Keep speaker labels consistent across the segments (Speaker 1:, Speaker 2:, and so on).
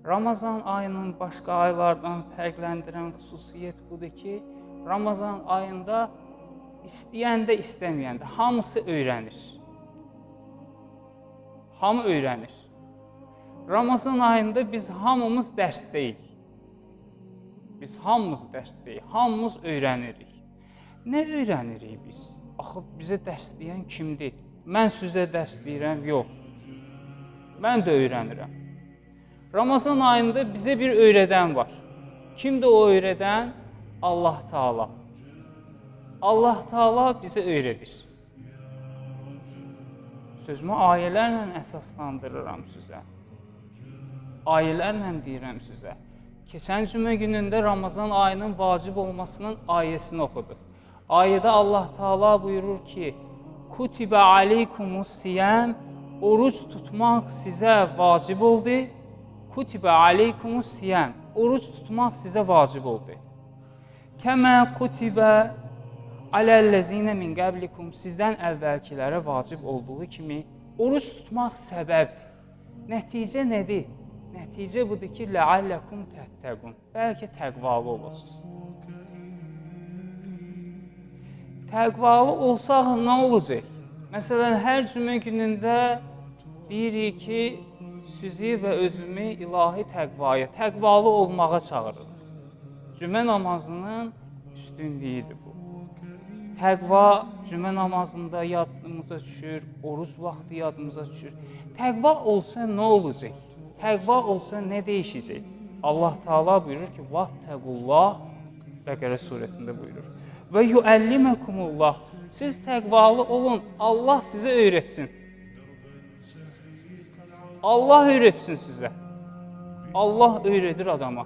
Speaker 1: Ramazan ayının başqa aylardan fərqləndirən xüsusiyyət budur ki, Ramazan ayında istəyən də, istəməyən də hamısı öyrənir. Hamı öyrənir. Ramazan ayında biz hamımız dərsdəyik. Biz hamımız dərsdəyik, hamımız öyrənirik. Nə öyrənirik biz? Axı, bizə dərs deyən kimdir? Mən sizə dərs deyirəm, yox. Mən də öyrənirəm. Ramazan ayında bizə bir öyrədən var. Kimdir o öyrədən? Allah Taala. Allah Taala bizə öyrədir. Sözümü ayələrlə əsaslandırıram sizə. Ayələrlə deyirəm sizə. Keçən cümə günündə Ramazan ayının vacib olmasının ayəsini oxuduq. Ayədə Allah Taala buyurur ki, Kutibə aleykumus-siyam, oruc tutmaq sizə vacib oldu. Kutibə aleykumus-siyam, oruc tutmaq sizə vacib oldu. Kəmə kutibə aləl-ləzinə min qəblikum, sizdən əvvəlkilərə vacib olduğu kimi oruc tutmaq səbəbdir. Nəticə nədir? Nəticə budur ki, ləalləkum təttəqun, bəlkə təqvalı olasınız. Təqvalı olsaq nə olacaq? Məsələn, hər cümə günündə deyirik ki, sizi və özümü ilahi təqvaya, təqvalı olmağa çağırırıq. Cümə namazının üstünlüyüdür bu. Təqva cümə namazında yadımıza düşür, oruc vaxtı yadımıza düşür. Təqva olsa nə olacaq? Təqva olsa nə dəyişəcək? Allah Taala buyurur ki, "Vattəqullah" Bəqərə surəsində buyurur. "Və yuəlliməkumullah" Siz təqvalı olun, Allah sizə öyrətsin. Allah öyrətsin sizə. Allah öyrədir adama.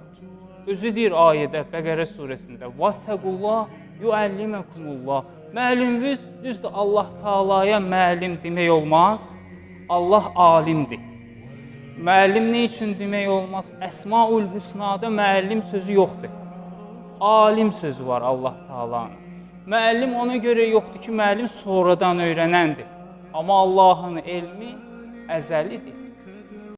Speaker 1: Özü deyir ayədə, Bəqərə surəsində, "Vattəqullah yuəlliməkumullah" Müəllimimiz, düzdür, Allah Taalaya müəllim demək olmaz. Allah alimdir. Müəllim nə üçün demək olmaz? Əsmaül Hüsnada müəllim sözü yoxdur. Alim sözü var Allah Taalanın. Müəllim ona görə yoxdur ki, müəllim sonradan öyrənəndir. Amma Allahın elmi əzəlidir.